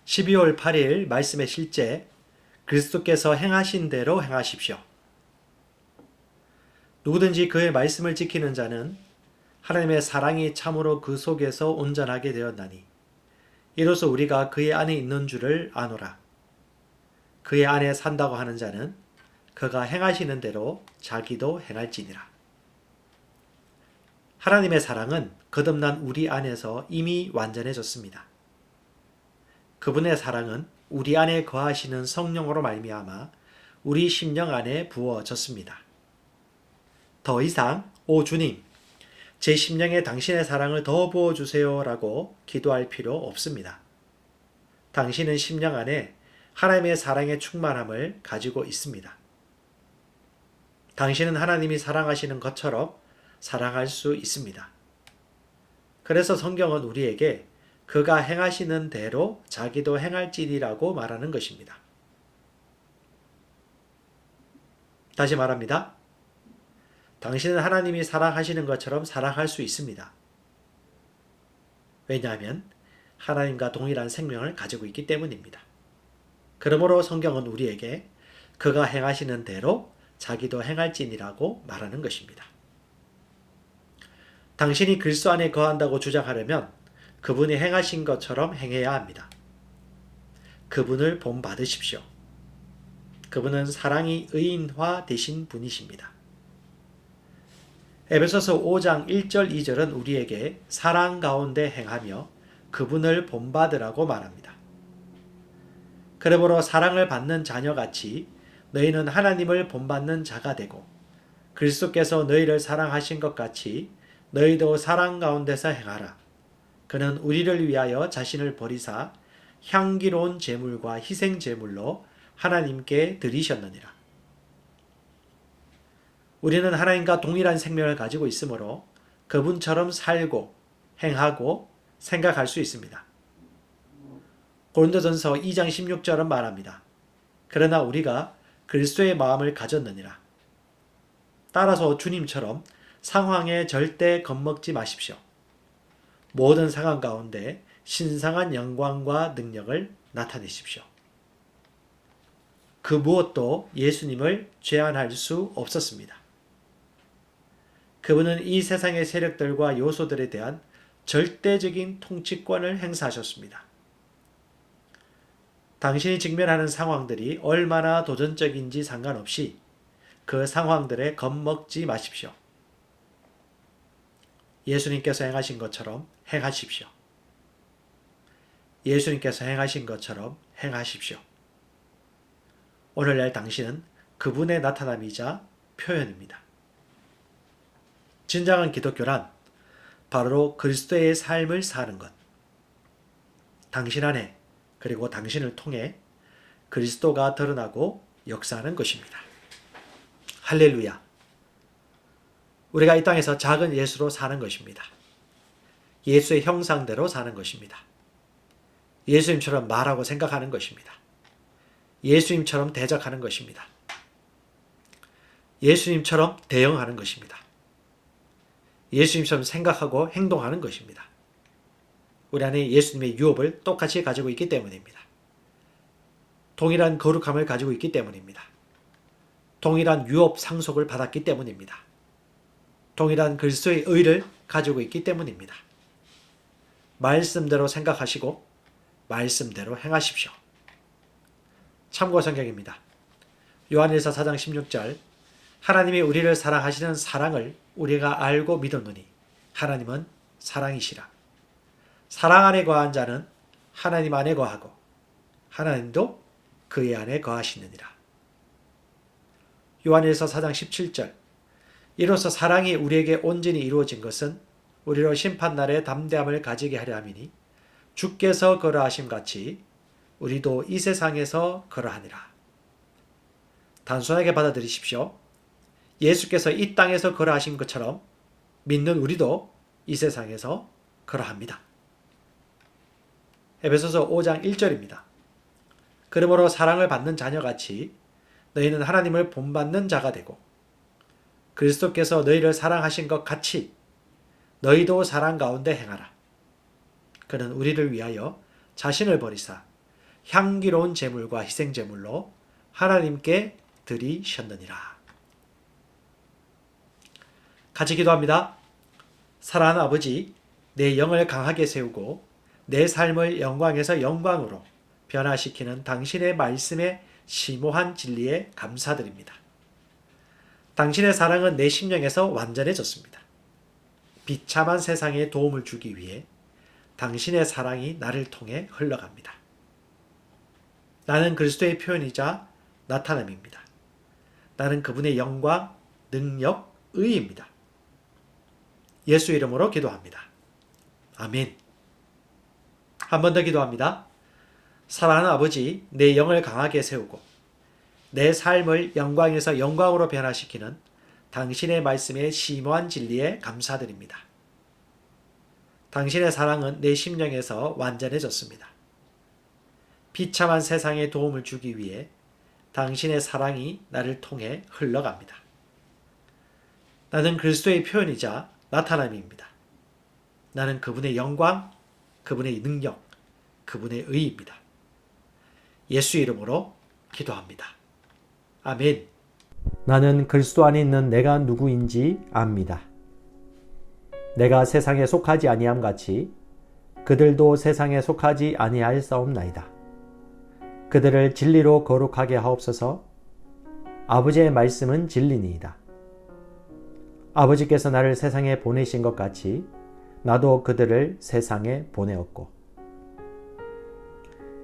12월 8일 말씀의 실제, 그리스도께서 행하신 대로 행하십시오. 누구든지 그의 말씀을 지키는 자는 하나님의 사랑이 참으로 그 속에서 온전하게 되었나니 이로써 우리가 그의 안에 있는 줄을 아노라. 그의 안에 산다고 하는 자는 그가 행하시는 대로 자기도 행할지니라. 하나님의 사랑은 거듭난 우리 안에서 이미 완전해졌습니다. 그분의 사랑은 우리 안에 거하시는 성령으로 말미암아 우리 심령 안에 부어졌습니다. 더 이상 오 주님, 제 심령에 당신의 사랑을 더 부어주세요 라고 기도할 필요 없습니다. 당신은 심령 안에 하나님의 사랑의 충만함을 가지고 있습니다. 당신은 하나님이 사랑하시는 것처럼 사랑할 수 있습니다. 그래서 성경은 우리에게 그가 행하시는 대로 자기도 행할지니라고 말하는 것입니다. 다시 말합니다. 당신은 하나님이 사랑하시는 것처럼 사랑할 수 있습니다. 왜냐하면 하나님과 동일한 생명을 가지고 있기 때문입니다. 그러므로 성경은 우리에게 그가 행하시는 대로 자기도 행할지니라고 말하는 것입니다. 당신이 그리스도 안에 거한다고 주장하려면 그분이 행하신 것처럼 행해야 합니다. 그분을 본받으십시오. 그분은 사랑이 의인화 되신 분이십니다. 에베소서 5장 1절 2절은 우리에게 사랑 가운데 행하며 그분을 본받으라고 말합니다. 그러므로 사랑을 받는 자녀같이 너희는 하나님을 본받는 자가 되고 그리스도께서 너희를 사랑하신 것 같이 너희도 사랑 가운데서 행하라. 그는 우리를 위하여 자신을 버리사 향기로운 제물과 희생 제물로 하나님께 드리셨느니라. 우리는 하나님과 동일한 생명을 가지고 있으므로 그분처럼 살고 행하고 생각할 수 있습니다. 고린도전서 2장 16절은 말합니다. 그러나 우리가 그리스도의 마음을 가졌느니라. 따라서 주님처럼 상황에 절대 겁먹지 마십시오. 모든 상황 가운데 신성한 영광과 능력을 나타내십시오. 그 무엇도 예수님을 제한할 수 없었습니다. 그분은 이 세상의 세력들과 요소들에 대한 절대적인 통치권을 행사하셨습니다. 당신이 직면하는 상황들이 얼마나 도전적인지 상관없이 그 상황들에 겁먹지 마십시오. 예수님께서 행하신 것처럼 행하십시오. 예수님께서 행하신 것처럼 행하십시오. 오늘날 당신은 그분의 나타남이자 표현입니다. 진정한 기독교란 바로 그리스도의 삶을 사는 것. 당신 안에 그리고 당신을 통해 그리스도가 드러나고 역사하는 것입니다. 할렐루야. 우리가 이 땅에서 작은 예수로 사는 것입니다. 예수의 형상대로 사는 것입니다. 예수님처럼 말하고 생각하는 것입니다. 예수님처럼 대적하는 것입니다. 예수님처럼 대응하는 것입니다. 예수님처럼 생각하고 행동하는 것입니다. 우리 안에 예수님의 유업을 똑같이 가지고 있기 때문입니다. 동일한 거룩함을 가지고 있기 때문입니다. 동일한 유업 상속을 받았기 때문입니다. 동일한 그리스도의 의를 가지고 있기 때문입니다. 말씀대로 생각하시고 말씀대로 행하십시오. 참고 성경입니다. 요한일서 4장 16절 하나님이 우리를 사랑하시는 사랑을 우리가 알고 믿었노니 하나님은 사랑이시라. 사랑 안에 거한 자는 하나님 안에 거하고 하나님도 그의 안에 거하시느니라. 요한일서 4장 17절 이로써 사랑이 우리에게 온전히 이루어진 것은 우리로 심판날에 담대함을 가지게 하려 함이니 주께서 거러하심 같이 우리도 이 세상에서 거러하니라. 단순하게 받아들이십시오. 예수께서 이 땅에서 거러하신 것처럼 믿는 우리도 이 세상에서 거러합니다. 에베소서 5장 1절입니다. 그러므로 사랑을 받는 자녀같이 너희는 하나님을 본받는 자가 되고 그리스도께서 너희를 사랑하신 것 같이 너희도 사랑 가운데 행하라. 그는 우리를 위하여 자신을 버리사 향기로운 제물과 희생 제물로 하나님께 드리셨느니라. 같이 기도합니다. 사랑하는 아버지, 내 영을 강하게 세우고 내 삶을 영광에서 영광으로 변화시키는 당신의 말씀의 심오한 진리에 감사드립니다. 당신의 사랑은 내 심령에서 완전해졌습니다. 비참한 세상에 도움을 주기 위해 당신의 사랑이 나를 통해 흘러갑니다. 나는 그리스도의 표현이자 나타남입니다. 나는 그분의 영광, 능력, 의입니다. 예수 이름으로 기도합니다. 아멘. 한 번 더 기도합니다. 사랑하는 아버지, 내 영을 강하게 세우고 내 삶을 영광에서 영광으로 변화시키는 당신의 말씀의 심오한 진리에 감사드립니다. 당신의 사랑은 내 심령에서 완전해졌습니다. 비참한 세상에 도움을 주기 위해 당신의 사랑이 나를 통해 흘러갑니다. 나는 그리스도의 표현이자 나타남입니다. 나는 그분의 영광, 그분의 능력, 그분의 의입니다. 예수 이름으로 기도합니다. 아멘. 나는 그리스도 안에 있는 내가 누구인지 압니다. 내가 세상에 속하지 아니함 같이 그들도 세상에 속하지 아니하였사옵나이다. 그들을 진리로 거룩하게 하옵소서. 아버지의 말씀은 진리니이다. 아버지께서 나를 세상에 보내신 것 같이 나도 그들을 세상에 보내었고,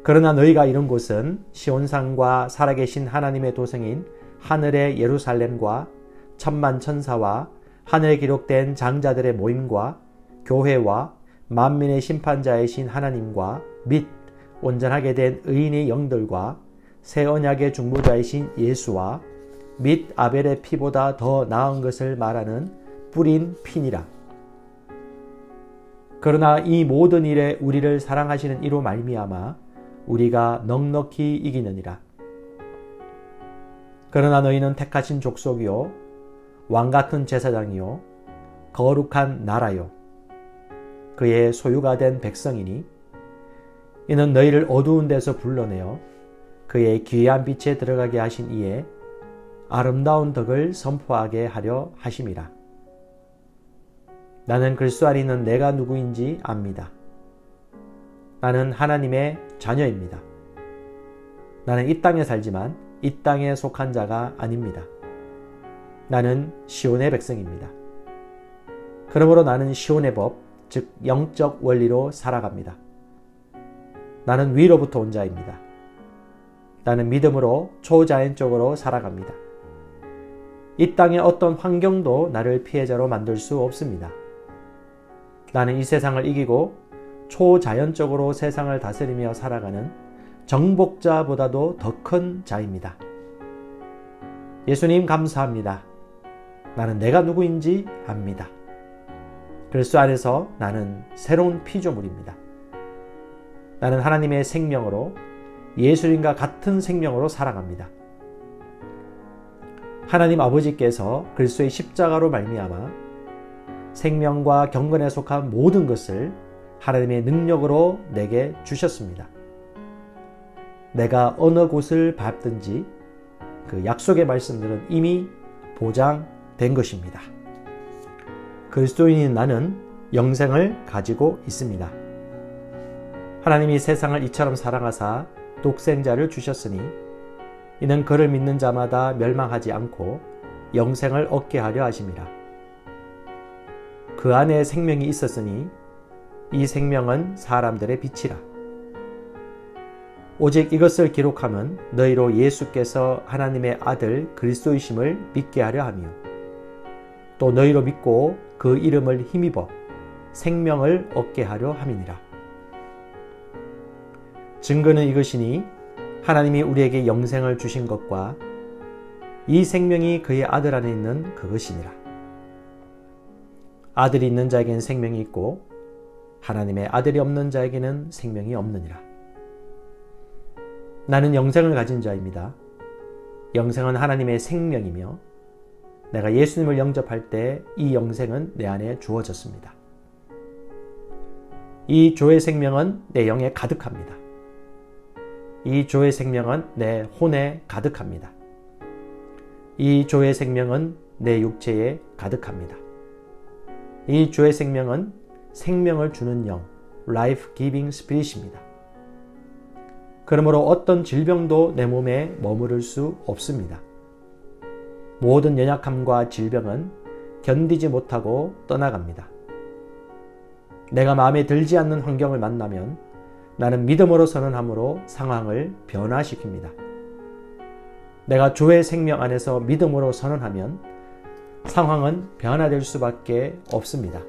그러나 너희가 이른 곳은 시온산과 살아계신 하나님의 도성인 하늘의 예루살렘과 천만 천사와 하늘에 기록된 장자들의 모임과 교회와 만민의 심판자이신 하나님과 및 온전하게 된 의인의 영들과 새 언약의 중보자이신 예수와 및 아벨의 피보다 더 나은 것을 말하는 뿌린 피니라. 그러나 이 모든 일에 우리를 사랑하시는 이로 말미암아 우리가 넉넉히 이기느니라. 그러나 너희는 택하신 족속이요 왕같은 제사장이요 거룩한 나라요 그의 소유가 된 백성이니 이는 너희를 어두운 데서 불러내어 그의 귀한 빛에 들어가게 하신 이에 아름다운 덕을 선포하게 하려 하심이라. 나는 그리스도 안에 있는 내가 누구인지 압니다. 나는 하나님의 자녀입니다. 나는 이 땅에 살지만 이 땅에 속한 자가 아닙니다. 나는 시온의 백성입니다. 그러므로 나는 시온의 법, 즉 영적 원리로 살아갑니다. 나는 위로부터 온 자입니다. 나는 믿음으로 초자연적으로 살아갑니다. 이 땅의 어떤 환경도 나를 피해자로 만들 수 없습니다. 나는 이 세상을 이기고 초자연적으로 세상을 다스리며 살아가는 정복자보다도 더 큰 자입니다. 예수님 감사합니다. 나는 내가 누구인지 압니다. 그리스도 안에서 나는 새로운 피조물입니다. 나는 하나님의 생명으로 예수님과 같은 생명으로 살아갑니다. 하나님 아버지께서 그리스도의 십자가로 말미암아 생명과 경건에 속한 모든 것을 하나님의 능력으로 내게 주셨습니다. 내가 어느 곳을 밟든지 그 약속의 말씀들은 이미 보장된 것입니다. 그리스도인인 나는 영생을 가지고 있습니다. 하나님이 세상을 이처럼 사랑하사 독생자를 주셨으니 이는 그를 믿는 자마다 멸망하지 않고 영생을 얻게 하려 하심이라. 그 안에 생명이 있었으니 이 생명은 사람들의 빛이라. 오직 이것을 기록함은 너희로 예수께서 하나님의 아들 그리스도이심을 믿게 하려 하며 또 너희로 믿고 그 이름을 힘입어 생명을 얻게 하려 함이니라. 증거는 이것이니 하나님이 우리에게 영생을 주신 것과 이 생명이 그의 아들 안에 있는 그것이니라. 아들이 있는 자에게는 생명이 있고 하나님의 아들이 없는 자에게는 생명이 없느니라. 나는 영생을 가진 자입니다. 영생은 하나님의 생명이며 내가 예수님을 영접할 때 이 영생은 내 안에 주어졌습니다. 이 조의 생명은 내 영에 가득합니다. 이 조의 생명은 내 혼에 가득합니다. 이 조의 생명은 내 육체에 가득합니다. 이 조의 생명은 생명을 주는 영, Life Giving Spirit입니다. 그러므로 어떤 질병도 내 몸에 머무를 수 없습니다. 모든 연약함과 질병은 견디지 못하고 떠나갑니다. 내가 마음에 들지 않는 환경을 만나면 나는 믿음으로 선언함으로 상황을 변화시킵니다. 내가 조의 생명 안에서 믿음으로 선언하면 상황은 변화될 수밖에 없습니다.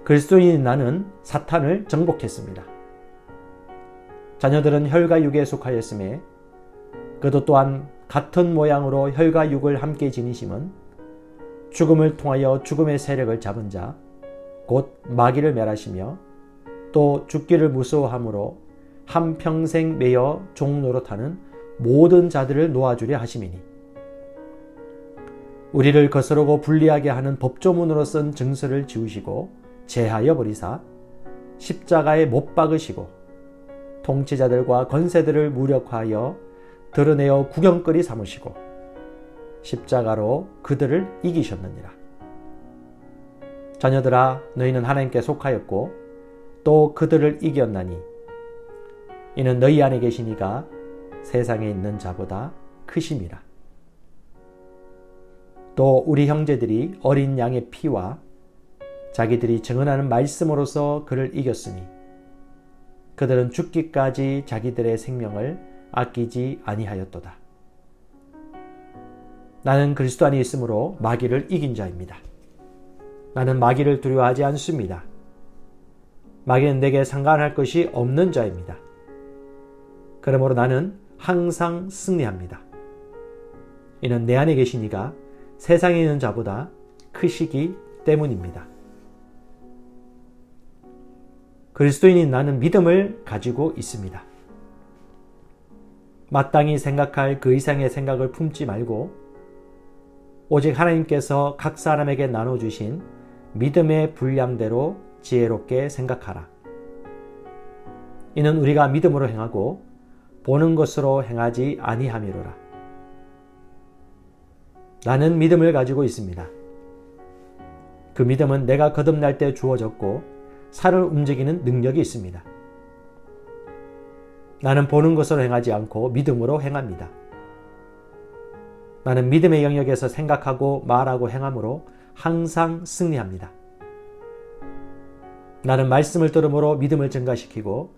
그리스도인인 나는 사탄을 정복했습니다. 자녀들은 혈과 육에 속하였음에 그도 또한 같은 모양으로 혈과 육을 함께 지니심은 죽음을 통하여 죽음의 세력을 잡은 자, 곧 마귀를 멸하시며 또 죽기를 무서워함으로 한평생 매여 종노릇하는 모든 자들을 놓아주려 하심이니 우리를 거스르고 불리하게 하는 법조문으로 쓴 증서를 지우시고 제하여 버리사 십자가에 못 박으시고 통치자들과 권세들을 무력화하여 드러내어 구경거리 삼으시고 십자가로 그들을 이기셨느니라. 자녀들아, 너희는 하나님께 속하였고 또 그들을 이겼나니 이는 너희 안에 계신 이가 세상에 있는 자보다 크심이라. 또 우리 형제들이 어린 양의 피와 자기들이 증언하는 말씀으로서 그를 이겼으니 그들은 죽기까지 자기들의 생명을 아끼지 아니하였도다. 나는 그리스도 안에 있으므로 마귀를 이긴 자입니다. 나는 마귀를 두려워하지 않습니다. 마귀는 내게 상관할 것이 없는 자입니다. 그러므로 나는 항상 승리합니다. 이는 내 안에 계신 이가 세상에 있는 자보다 크시기 때문입니다. 그리스도인인 나는 믿음을 가지고 있습니다. 마땅히 생각할 그 이상의 생각을 품지 말고 오직 하나님께서 각 사람에게 나눠주신 믿음의 분량대로 지혜롭게 생각하라. 이는 우리가 믿음으로 행하고 보는 것으로 행하지 아니함이로라. 나는 믿음을 가지고 있습니다. 그 믿음은 내가 거듭날 때 주어졌고 살을 움직이는 능력이 있습니다. 나는 보는 것으로 행하지 않고 믿음으로 행합니다. 나는 믿음의 영역에서 생각하고 말하고 행함으로 항상 승리합니다. 나는 말씀을 들음으로 믿음을 증가시키고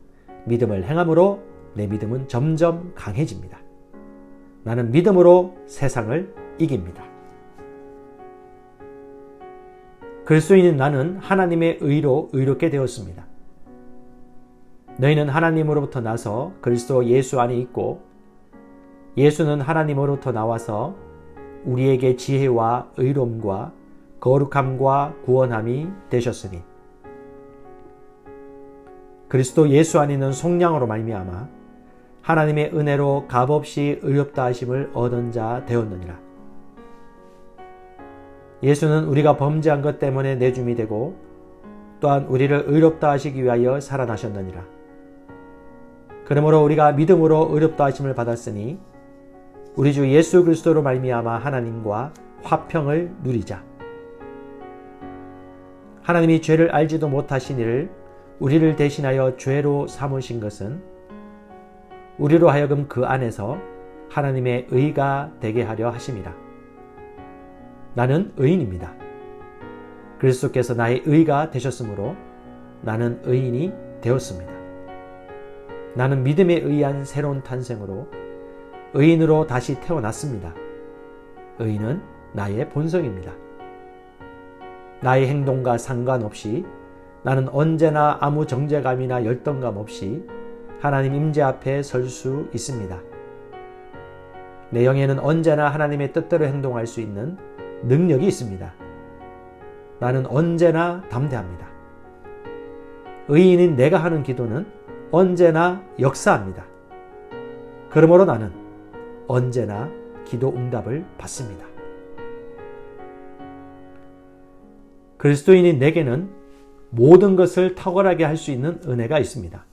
믿음을 행함으로 내 믿음은 점점 강해집니다. 나는 믿음으로 세상을 이깁니다. 그리스도인인 나는 하나님의 의로 의롭게 되었습니다. 너희는 하나님으로부터 나서 그리스도 예수 안에 있고 예수는 하나님으로부터 나와서 우리에게 지혜와 의로움과 거룩함과 구원함이 되셨으니 그리스도 예수 안에 있는 속량으로 말미암아 하나님의 은혜로 값없이 의롭다 하심을 얻은 자 되었느니라. 예수는 우리가 범죄한 것 때문에 내줌이 되고 또한 우리를 의롭다 하시기 위하여 살아나셨느니라. 그러므로 우리가 믿음으로 의롭다 하심을 받았으니 우리 주 예수 그리스도로 말미암아 하나님과 화평을 누리자. 하나님이 죄를 알지도 못하신 이를 우리를 대신하여 죄로 삼으신 것은 우리로 하여금 그 안에서 하나님의 의가 되게 하려 하심이라. 나는 의인입니다. 그리스도께서 나의 의가 되셨으므로 나는 의인이 되었습니다. 나는 믿음에 의한 새로운 탄생으로 의인으로 다시 태어났습니다. 의인은 나의 본성입니다. 나의 행동과 상관없이 나는 언제나 아무 정죄감이나 열등감 없이 하나님 임재 앞에 설 수 있습니다. 내 영에는 언제나 하나님의 뜻대로 행동할 수 있는 능력이 있습니다. 나는 언제나 담대합니다. 의인인 내가 하는 기도는 언제나 역사합니다. 그러므로 나는 언제나 기도 응답을 받습니다. 그리스도인인 내게는 모든 것을 탁월하게 할 수 있는 은혜가 있습니다.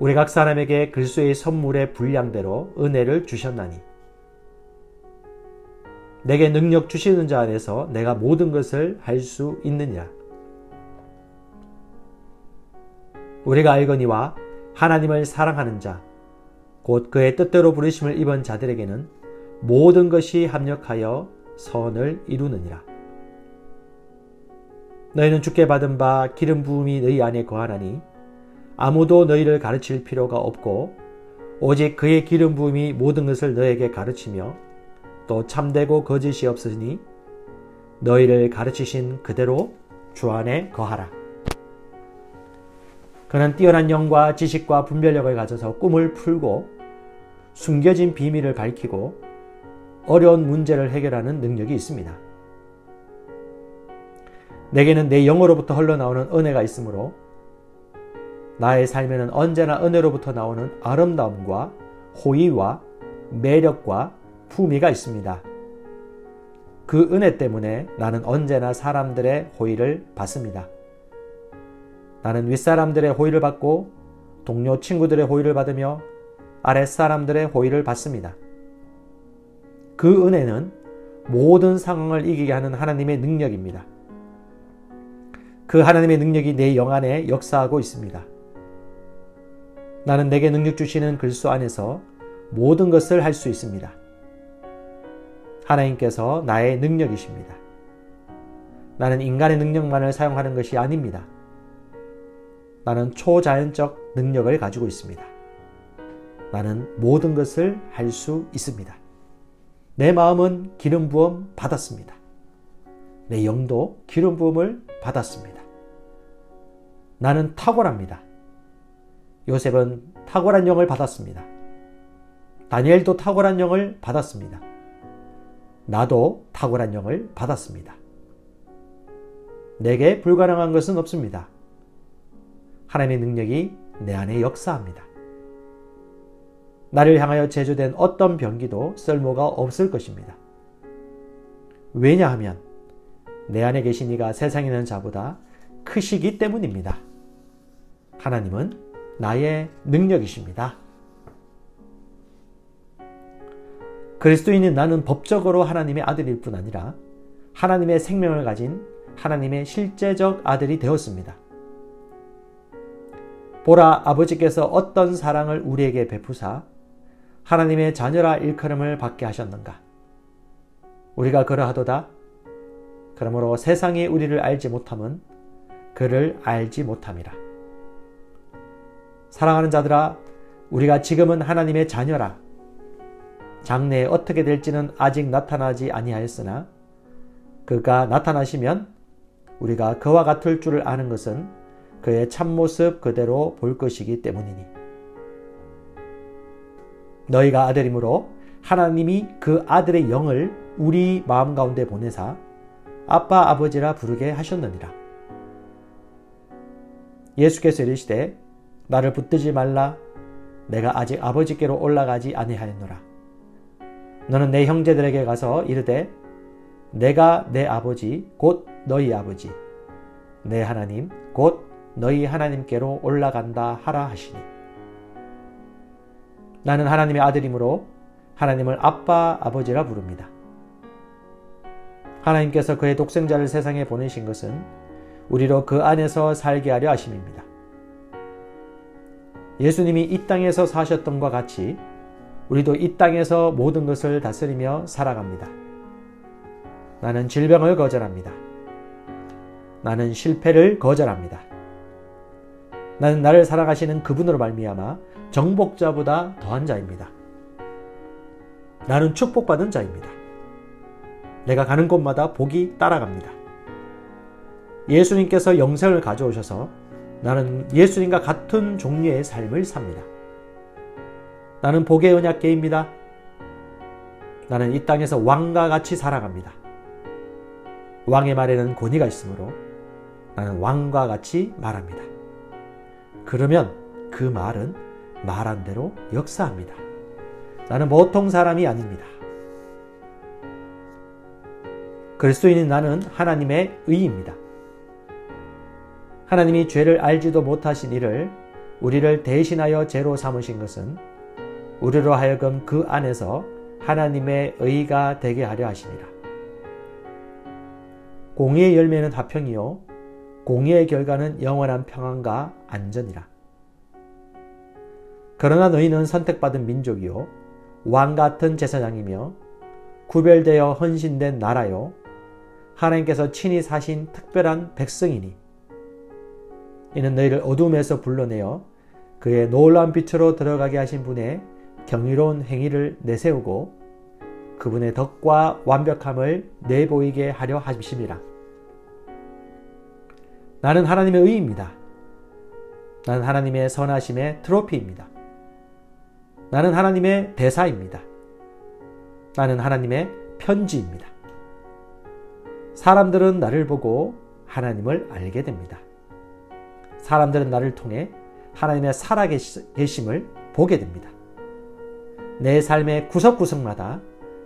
우리 각 사람에게 그리스도의 선물의 분량대로 은혜를 주셨나니 내게 능력 주시는 자 안에서 내가 모든 것을 할 수 있느니라. 우리가 알거니와 하나님을 사랑하는 자, 곧 그의 뜻대로 부르심을 입은 자들에게는 모든 것이 합력하여 선을 이루느니라. 너희는 주께 받은 바 기름 부음이 너희 안에 거하나니 아무도 너희를 가르칠 필요가 없고 오직 그의 기름 부음이 모든 것을 너에게 가르치며 또 참되고 거짓이 없으니 너희를 가르치신 그대로 주 안에 거하라. 그는 뛰어난 영과 지식과 분별력을 가져서 꿈을 풀고 숨겨진 비밀을 밝히고 어려운 문제를 해결하는 능력이 있습니다. 내게는 내 영으로부터 흘러나오는 은혜가 있으므로 나의 삶에는 언제나 은혜로부터 나오는 아름다움과 호의와 매력과 품위가 있습니다. 그 은혜 때문에 나는 언제나 사람들의 호의를 받습니다. 나는 윗사람들의 호의를 받고 동료 친구들의 호의를 받으며 아랫사람들의 호의를 받습니다. 그 은혜는 모든 상황을 이기게 하는 하나님의 능력입니다. 그 하나님의 능력이 내 영 안에 역사하고 있습니다. 나는 내게 능력 주시는 그리스도 안에서 모든 것을 할 수 있습니다. 하나님께서 나의 능력이십니다. 나는 인간의 능력만을 사용하는 것이 아닙니다. 나는 초자연적 능력을 가지고 있습니다. 나는 모든 것을 할 수 있습니다. 내 마음은 기름 부음 받았습니다. 내 영도 기름 부음을 받았습니다. 나는 탁월합니다. 요셉은 탁월한 영을 받았습니다. 다니엘도 탁월한 영을 받았습니다. 나도 탁월한 영을 받았습니다. 내게 불가능한 것은 없습니다. 하나님의 능력이 내 안에 역사합니다. 나를 향하여 제조된 어떤 병기도 쓸모가 없을 것입니다. 왜냐하면 내 안에 계신 이가 세상에 있는 자보다 크시기 때문입니다. 하나님은 나의 능력이십니다. 그리스도인인 나는 법적으로 하나님의 아들일 뿐 아니라 하나님의 생명을 가진 하나님의 실제적 아들이 되었습니다. 보라, 아버지께서 어떤 사랑을 우리에게 베푸사 하나님의 자녀라 일컬음을 받게 하셨는가. 우리가 그러하도다. 그러므로 세상이 우리를 알지 못함은 그를 알지 못함이라. 사랑하는 자들아, 우리가 지금은 하나님의 자녀라. 장래에 어떻게 될지는 아직 나타나지 아니하였으나 그가 나타나시면 우리가 그와 같을 줄을 아는 것은 그의 참모습 그대로 볼 것이기 때문이니. 너희가 아들이므로 하나님이 그 아들의 영을 우리 마음 가운데 보내사 아빠 아버지라 부르게 하셨느니라. 예수께서 이르시되 나를 붙들지 말라. 내가 아직 아버지께로 올라가지 아니하였노라. 너는 내 형제들에게 가서 이르되 내가 내 아버지 곧 너희 아버지 내 하나님 곧 너희 하나님께로 올라간다 하라 하시니. 나는 하나님의 아들이므로 하나님을 아빠 아버지라 부릅니다. 하나님께서 그의 독생자를 세상에 보내신 것은 우리로 그 안에서 살게 하려 하심입니다. 예수님이 이 땅에서 사셨던 것과 같이 우리도 이 땅에서 모든 것을 다스리며 살아갑니다. 나는 질병을 거절합니다. 나는 실패를 거절합니다. 나는 나를 사랑하시는 그분으로 말미암아 정복자보다 더한 자입니다. 나는 축복받은 자입니다. 내가 가는 곳마다 복이 따라갑니다. 예수님께서 영생을 가져오셔서 나는 예수님과 같은 종류의 삶을 삽니다. 나는 복의 언약궤입니다. 나는 이 땅에서 왕과 같이 살아갑니다. 왕의 말에는 권위가 있으므로 나는 왕과 같이 말합니다. 그러면 그 말은 말한 대로 역사합니다. 나는 보통 사람이 아닙니다. 그리스도인인 나는 하나님의 의입니다. 하나님이 죄를 알지도 못하신 이를 우리를 대신하여 죄로 삼으신 것은 우리로 하여금 그 안에서 하나님의 의가 되게 하려 하시니라. 공의의 열매는 화평이요 공의의 결과는 영원한 평안과 안전이라. 그러나 너희는 선택받은 민족이요 왕같은 제사장이며 구별되어 헌신된 나라요 하나님께서 친히 사신 특별한 백성이니 이는 너희를 어둠에서 불러내어 그의 놀라운 빛으로 들어가게 하신 분의 경이로운 행위를 내세우고 그분의 덕과 완벽함을 내보이게 하려 하심이라. 나는 하나님의 의입니다. 나는 하나님의 선하심의 트로피입니다. 나는 하나님의 대사입니다. 나는 하나님의 편지입니다. 사람들은 나를 보고 하나님을 알게 됩니다. 사람들은 나를 통해 하나님의 살아계심을 보게 됩니다. 내 삶의 구석구석마다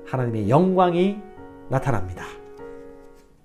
하나님의 영광이 나타납니다.